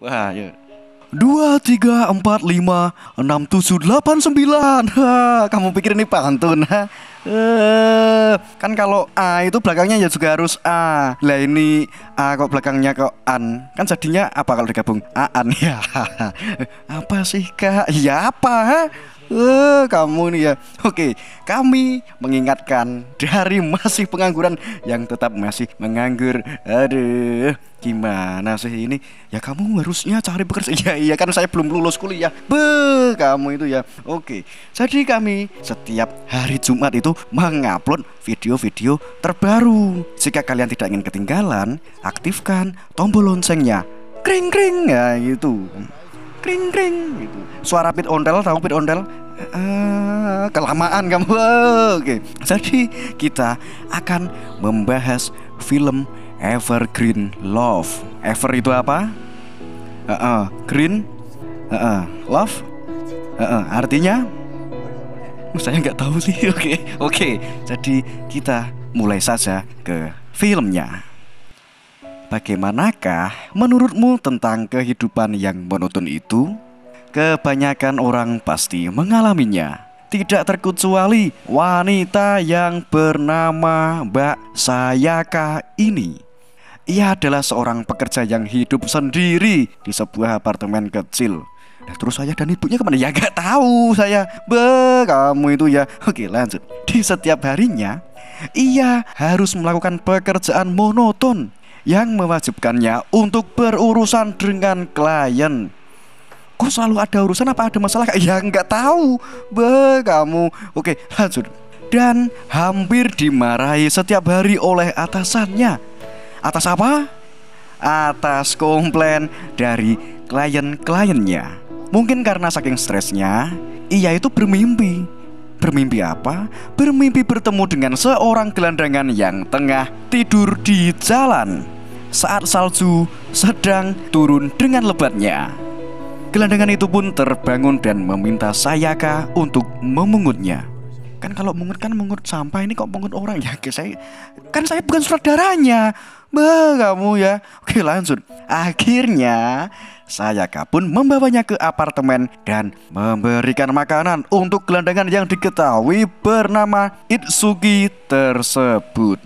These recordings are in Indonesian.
Wah, ya. 2, 3, 4, 5, 6, 7, 8, 9. Kamu pikir ini pantun? Kan kalau A itu belakangnya ya juga harus A. Lah ini A kok belakangnya kok an. Kan jadinya apa kalau digabung? Aan ya. Apa sih Kak? Ya apa? Kamu nih ya. Oke, kami mengingatkan dari masih pengangguran yang tetap masih menganggur. Aduh, gimana sih ini? Ya kamu harusnya cari pekerjaan. Iya kan saya belum lulus kuliah. Kamu itu ya. Oke, jadi kami setiap hari Jumat itu mengupload video-video terbaru. Jika kalian tidak ingin ketinggalan, aktifkan tombol loncengnya. Kring kring ya itu. Kring kring gitu. Suara pit ondel, tahu pit ondel? Kelamaan kamu. Oke. Jadi kita akan membahas film Evergreen Love. Ever itu apa? Green, love. Artinya? Saya nggak tahu sih. Oke. Jadi kita mulai saja ke filmnya. Bagaimanakah menurutmu tentang kehidupan yang monoton itu? Kebanyakan orang pasti mengalaminya. Tidak terkecuali wanita yang bernama Mbak Sayaka ini. Ia adalah seorang pekerja yang hidup sendiri di sebuah apartemen kecil. Nah, terus saya dan ibunya kemana? Ya gak tahu saya. Kamu itu ya. Oke, lanjut. Di setiap harinya ia harus melakukan pekerjaan monoton yang mewajibkannya untuk berurusan dengan klien. Kok selalu ada urusan, apa ada masalah? Ya nggak tahu. Kamu. Oke, lanjut. Dan hampir dimarahi setiap hari oleh atasannya. Atas apa? Atas komplain dari klien-kliennya. Mungkin karena saking stresnya, ia itu bermimpi. Bermimpi apa? Bermimpi bertemu dengan seorang gelandangan yang tengah tidur di jalan saat salju sedang turun dengan lebatnya. Gelandangan itu pun terbangun dan meminta Sayaka untuk memungutnya. Kan kalau mungut kan mungut sampah, ini kok mungut orang ya? Saya bukan saudaranya. Kamu ya. Oke, lanjut. Akhirnya Sayaka pun membawanya ke apartemen dan memberikan makanan untuk gelandangan yang diketahui bernama Itsuki tersebut.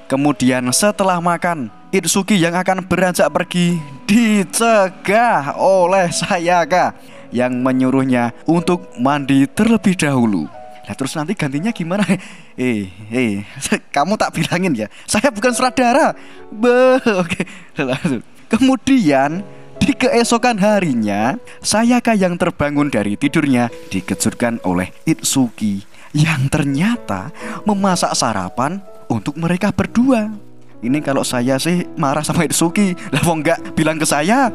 Kemudian setelah makan, Itsuki yang akan beranjak pergi dicegah oleh Sayaka yang menyuruhnya untuk mandi terlebih dahulu. Nah, terus nanti gantinya gimana? Kamu tak bilangin ya, saya bukan saudara. Oke, lanjut. Kemudian di keesokan harinya, Sayaka yang terbangun dari tidurnya dikejutkan oleh Itsuki yang ternyata memasak sarapan untuk mereka berdua. Ini kalau saya sih marah sama Itsuki. Lah wong nggak bilang ke saya.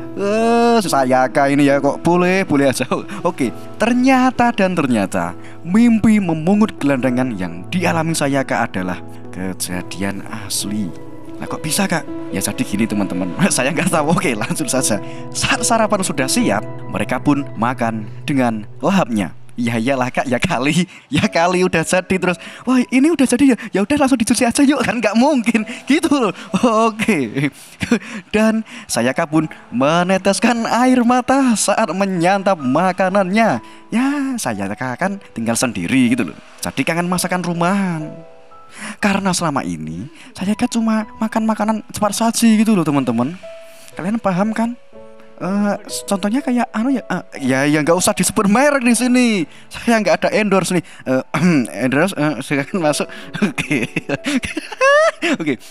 Sayaka ini ya kok boleh aja. Oke, ternyata mimpi memungut gelandangan yang dialami Sayaka adalah kejadian asli. Nah kok bisa Kak? Ya jadi gini teman-teman, saya nggak tahu. Oke, langsung saja. Saat sarapan sudah siap, mereka pun makan dengan lahapnya. Ya iyalah Kak, ya kali udah jadi. Terus wah ini udah jadi ya udah langsung dicuci aja yuk, kan nggak mungkin gitu loh. Oke. Dan Sayaka pun meneteskan air mata saat menyantap makanannya. Ya Sayaka kan tinggal sendiri gitu loh, jadi kangen masakan rumahan. Karena selama ini Sayaka cuma makan makanan cepat saji gitu loh teman-teman. Kalian paham kan? Contohnya kayak ya nggak usah disebut merek di sini. Saya nggak ada endorse nih. Endorse silakan masuk. Oke.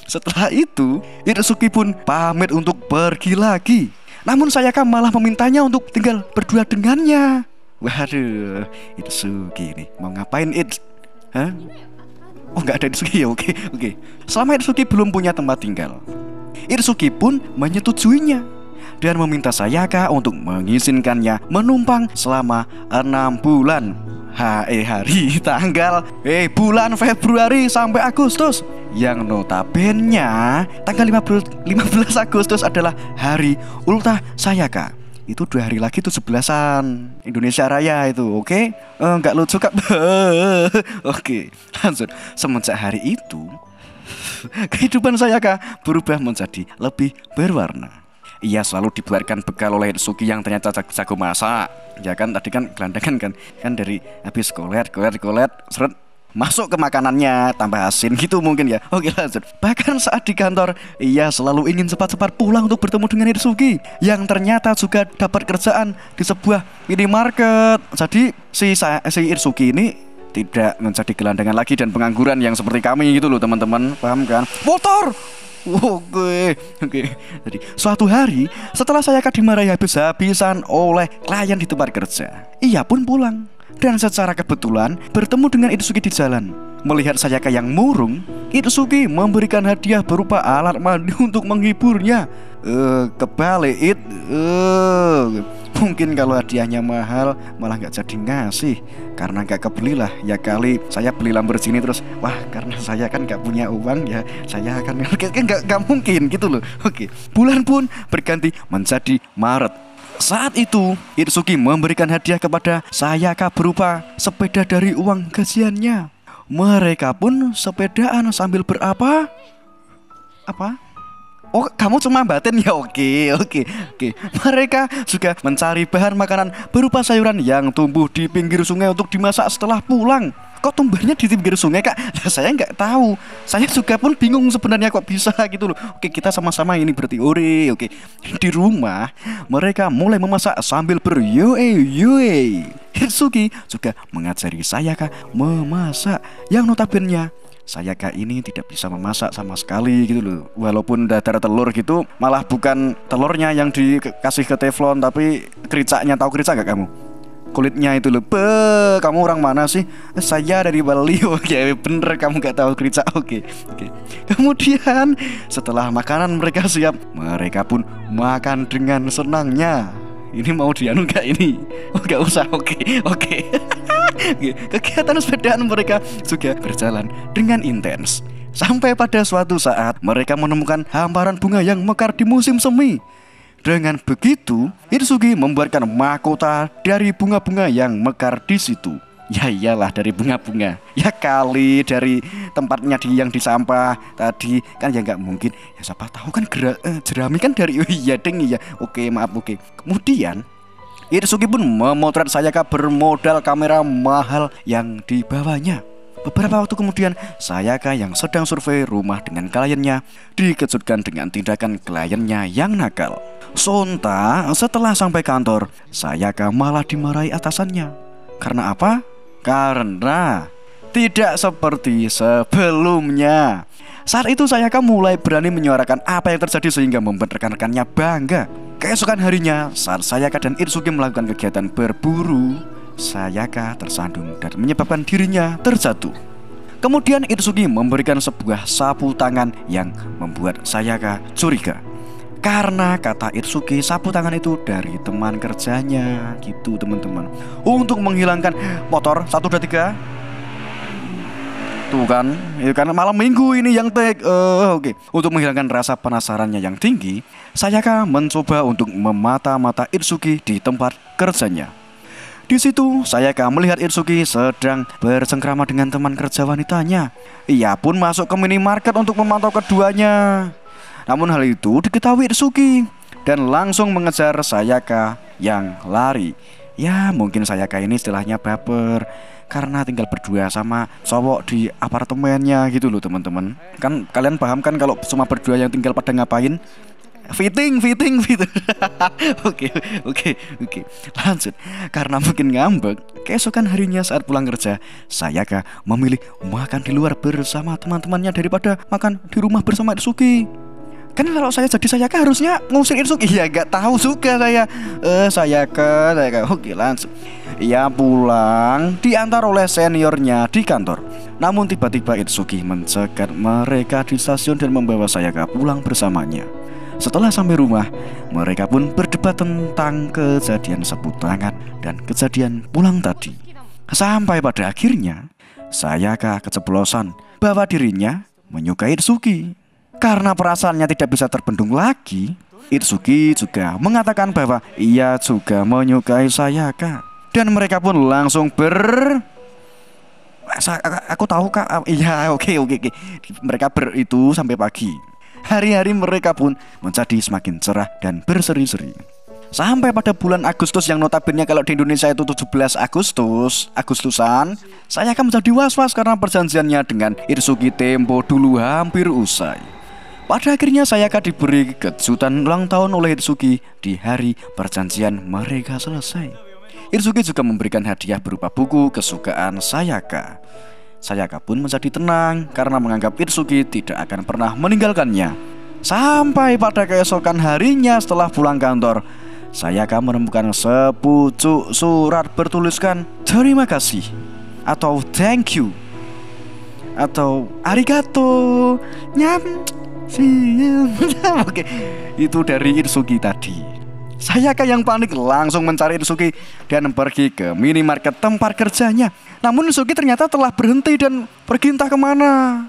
Setelah itu Itsuki pun pamit untuk pergi lagi. Namun Sayaka malah memintanya untuk tinggal berdua dengannya. Waduh, Itsuki ini mau ngapain Oh nggak ada Itsuki ya. Oke. Selama Itsuki belum punya tempat tinggal, Itsuki pun menyetujuinya dan meminta Sayaka untuk mengizinkannya menumpang selama 6 bulan. Hari tanggal bulan Februari sampai Agustus, yang notabene tanggal 15 Agustus adalah hari ultah Sayaka. Itu 2 hari lagi tuh 11-an Indonesia Raya itu. Oke? Nggak lucu Kak. Oke, lanjut. Semenjak hari itu kehidupan Sayaka berubah menjadi lebih berwarna. ia selalu dibuatkan bekal oleh Itsuki yang ternyata jago masak. Ya kan tadi kan gelandangan kan dari habis kolet seret masuk ke makanannya tambah asin gitu mungkin ya. Oke lanjut. Bahkan saat di kantor ia selalu ingin cepat-cepat pulang untuk bertemu dengan Itsuki yang ternyata juga dapat kerjaan di sebuah minimarket. Jadi si Itsuki ini tidak menjadi gelandangan lagi dan pengangguran yang seperti kami gitu loh teman-teman, paham kan? Motor. Oke. Jadi suatu hari setelah Sayaka dimarahi habis-habisan oleh klien di tempat kerja, ia pun pulang dan secara kebetulan bertemu dengan Itsuki di jalan. Melihat Sayaka yang murung, Itsuki memberikan hadiah berupa alat mandi untuk menghiburnya. Kebalik mungkin kalau hadiahnya mahal malah nggak jadi ngasih karena nggak kebelilah. Ya kali saya beli Lamborghini terus wah karena saya kan nggak punya uang ya saya akan nggak mungkin gitu loh. Oke. Bulan pun berganti menjadi Maret. Saat itu Itsuki memberikan hadiah kepada Sayaka berupa sepeda dari uang gajiannya. Mereka pun sepedaan sambil berapa? Apa? Oh, kamu cuma batin ya? Oke. Mereka juga mencari bahan makanan berupa sayuran yang tumbuh di pinggir sungai untuk dimasak setelah pulang. Kok tumbuhnya di pinggir sungai, Kak? Nah, saya nggak tahu. Saya juga pun bingung sebenarnya kok bisa gitu loh. Oke, kita sama-sama ini berteori. Oke. Di rumah, mereka mulai memasak sambil beryoe. Itsuki juga mengajari Sayaka memasak yang notabene Sayaka ini tidak bisa memasak sama sekali gitu loh. Walaupun dadar telur gitu, malah bukan telurnya yang dikasih ke teflon tapi kericaknya. Tahu kericak gak kamu? Kulitnya itu loh. Kamu orang mana sih? Saya dari Bali. Oke, bener kamu gak tahu kericak. Oke. Kemudian setelah makanan mereka siap, mereka pun makan dengan senangnya. Ini mau dianu gak ini? Oh gak usah. Oke. Kegiatan sepedaan mereka juga berjalan dengan intens. Sampai pada suatu saat mereka menemukan hamparan bunga yang mekar di musim semi. Dengan begitu, Itsuki membuatkan mahkota dari bunga-bunga yang mekar di situ. Ya iyalah dari bunga-bunga. Ya kali dari tempatnya yang di sampah tadi kan ya nggak mungkin. Ya siapa tahu kan jerami kan dari iya deng iya. Oke maaf oke. Kemudian Itsuki pun memotret Sayaka bermodal kamera mahal yang dibawanya. Beberapa waktu kemudian, Sayaka yang sedang survei rumah dengan kliennya dikejutkan dengan tindakan kliennya yang nakal. Sontak setelah sampai kantor, Sayaka malah dimarahi atasannya. Karena apa? Karena tidak seperti sebelumnya. Saat itu Sayaka mulai berani menyuarakan apa yang terjadi sehingga membuat rekan-rekannya bangga. Keesokan harinya, saat Sayaka dan Itsuki melakukan kegiatan berburu, Sayaka tersandung dan menyebabkan dirinya terjatuh. Kemudian Itsuki memberikan sebuah sapu tangan yang membuat Sayaka curiga. Karena kata Itsuki sapu tangan itu dari teman kerjanya gitu teman-teman. Untuk menghilangkan motor 1, 2, 3. Tuh kan, ya kan malam minggu ini yang oke. Untuk menghilangkan rasa penasarannya yang tinggi, Sayaka mencoba untuk memata-mata Itsuki di tempat kerjanya. Di situ Sayaka melihat Itsuki sedang bersengkrama dengan teman kerja wanitanya. Ia pun masuk ke minimarket untuk memantau keduanya. Namun hal itu diketahui Itsuki dan langsung mengejar Sayaka yang lari. Ya mungkin Sayaka ini istilahnya baper karena tinggal berdua sama cowok di apartemennya gitu loh teman-teman. Kan kalian paham kan kalau cuma berdua yang tinggal pada ngapain? Fitting. Oke. Lanjut. Karena mungkin ngambek, keesokan harinya saat pulang kerja, Sayaka memilih makan di luar bersama teman-temannya daripada makan di rumah bersama Itsuki. Kan kalau saya jadi Sayaka harusnya ngusir Itsuki. Ya gak tahu suka saya. Sayaka. Oke lanjut. Ia pulang diantar oleh seniornya di kantor. Namun tiba-tiba Itsuki mencegat mereka di stasiun dan membawa Sayaka pulang bersamanya. Setelah sampai rumah, mereka pun berdebat tentang kejadian sapu tangan dan kejadian pulang tadi. Sampai pada akhirnya Sayaka keceplosan bahwa dirinya menyukai Itsuki. Karena perasaannya tidak bisa terbendung lagi, Itsuki juga mengatakan bahwa ia juga menyukai Sayaka. Dan mereka pun langsung aku tahu kak. Iya oke. Mereka itu sampai pagi. Hari-hari mereka pun menjadi semakin cerah dan berseri-seri. Sampai pada bulan Agustus yang notabene kalau di Indonesia itu 17 Agustusan, saya akan menjadi was-was karena perjanjiannya dengan Itsuki tempo dulu hampir usai. Pada akhirnya saya akan diberi kejutan ulang tahun oleh Itsuki di hari perjanjian mereka selesai. Itsuki juga memberikan hadiah berupa buku kesukaan Sayaka. Sayaka pun menjadi tenang karena menganggap Itsuki tidak akan pernah meninggalkannya. Sampai pada keesokan harinya setelah pulang kantor, Sayaka menemukan sepucuk surat bertuliskan terima kasih atau thank you atau arigato Oke, itu dari Itsuki tadi. Sayaka yang panik langsung mencari Itsuki dan pergi ke minimarket tempat kerjanya. Namun Itsuki ternyata telah berhenti dan pergi entah kemana.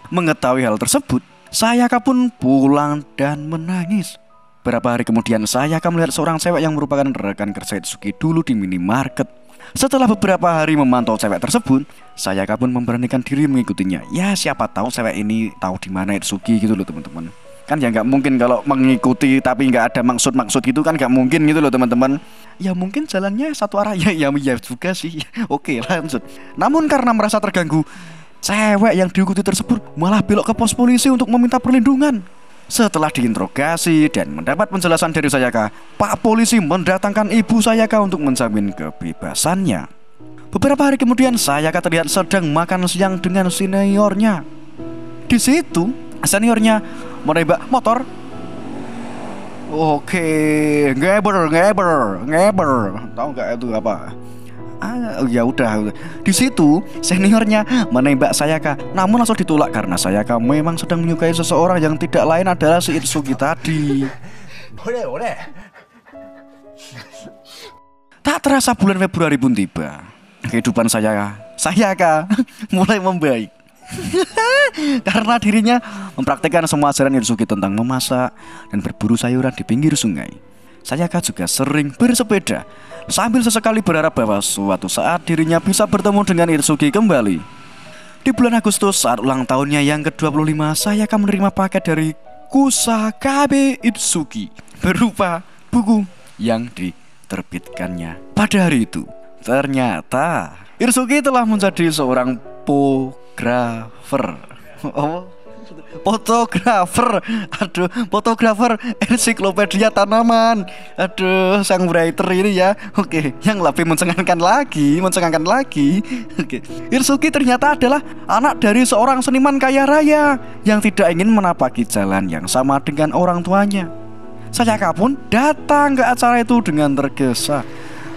Mengetahui hal tersebut, Sayaka pun pulang dan menangis. Beberapa hari kemudian Sayaka melihat seorang cewek yang merupakan rekan kerja Itsuki dulu di minimarket. Setelah beberapa hari memantau cewek tersebut, Sayaka pun memberanikan diri mengikutinya. Ya siapa tahu cewek ini tahu di mana Itsuki gitu loh teman-teman. Kan ya nggak mungkin kalau mengikuti tapi nggak ada maksud gitu kan nggak mungkin gitu loh teman-teman. Ya mungkin jalannya satu arah ya juga sih. Oke lanjut. Namun karena merasa terganggu, cewek yang diikuti tersebut malah belok ke pos polisi untuk meminta perlindungan. Setelah diinterogasi dan mendapat penjelasan dari Sayaka, Pak Polisi mendatangkan ibu Sayaka untuk menjamin kebebasannya. Beberapa hari kemudian Sayaka terlihat sedang makan siang dengan seniornya. Di situ seniornya menembak motor. Oke, ngeber. Tahu nggak itu apa? Ya udah. Di situ seniornya menembak Sayaka, namun langsung ditolak karena Sayaka memang sedang menyukai seseorang yang tidak lain adalah si Itsuki tadi. Tak terasa bulan Februari pun tiba. Kehidupan Sayaka mulai membaik. Karena dirinya mempraktikkan semua ajaran Itsuki tentang memasak dan berburu sayuran di pinggir sungai. Sayaka juga sering bersepeda, sambil sesekali berharap bahwa suatu saat dirinya bisa bertemu dengan Itsuki kembali. Di bulan Agustus saat ulang tahunnya yang ke-25, Sayaka menerima paket dari Kusakabe Itsuki berupa buku yang diterbitkannya pada hari itu. Ternyata Itsuki telah menjadi seorang fotografer ensiklopedia tanaman. Sang writer ini ya. Oke, yang lebih mencengangkan lagi. Oke. Itsuki ternyata adalah anak dari seorang seniman kaya raya yang tidak ingin menapaki jalan yang sama dengan orang tuanya. Sayaka pun datang ke acara itu dengan tergesa.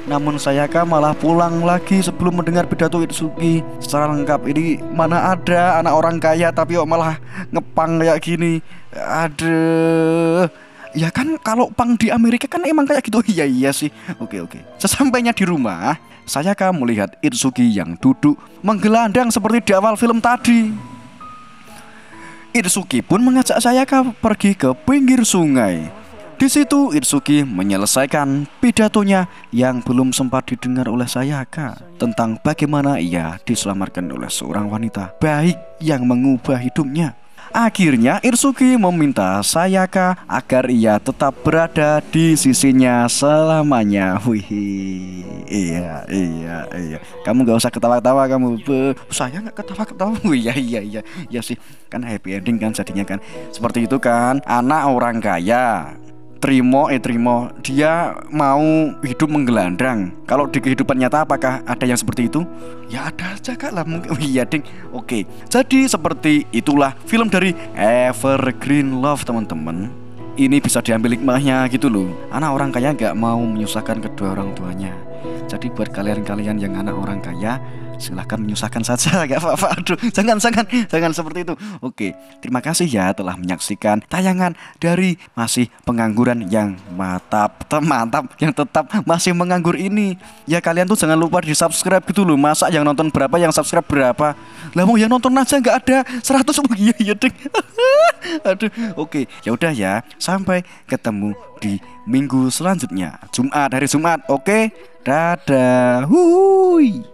Namun Sayaka malah pulang lagi sebelum mendengar pidato Itsuki secara lengkap. Ini mana ada anak orang kaya tapi kok malah ngepang kayak gini. Aduh. Ya kan kalau pang di Amerika kan emang kayak gitu. Iya sih. Oke. Sesampainya di rumah, Sayaka melihat Itsuki yang duduk menggelandang seperti di awal film tadi. Itsuki pun mengajak Sayaka pergi ke pinggir sungai. Di situ Itsuki menyelesaikan pidatonya yang belum sempat didengar oleh Sayaka tentang bagaimana ia diselamatkan oleh seorang wanita baik yang mengubah hidupnya. Akhirnya Itsuki meminta Sayaka agar ia tetap berada di sisinya selamanya. Wih, iya. Kamu gak usah ketawa-ketawa kamu. Saya gak ketawa-ketawa. Iya sih. Kan happy ending kan jadinya kan. Seperti itu kan. Anak orang kaya Trimo dia mau hidup menggelandang. Kalau di kehidupan nyata apakah ada yang seperti itu? Ya ada aja kak lah mungkin. Iya ding. Oke. Jadi seperti itulah film dari Evergreen Love teman-teman. Ini bisa diambil hikmahnya gitu loh. Anak orang kaya gak mau menyusahkan kedua orang tuanya. Jadi buat kalian-kalian yang anak orang kaya, silahkan menyusahkan saja, gak apa-apa. Aduh, jangan seperti itu. Oke, terima kasih ya telah menyaksikan tayangan dari masih pengangguran yang mantap, yang tetap masih menganggur ini. Ya kalian tuh jangan lupa di subscribe gitu loh. Masa yang nonton berapa, yang subscribe berapa? Lah mau yang nonton aja nggak ada 100. Iya deh. Aduh, oke, ya udah ya. Sampai ketemu di minggu selanjutnya. Hari Jumat, oke? Dadah. Hui.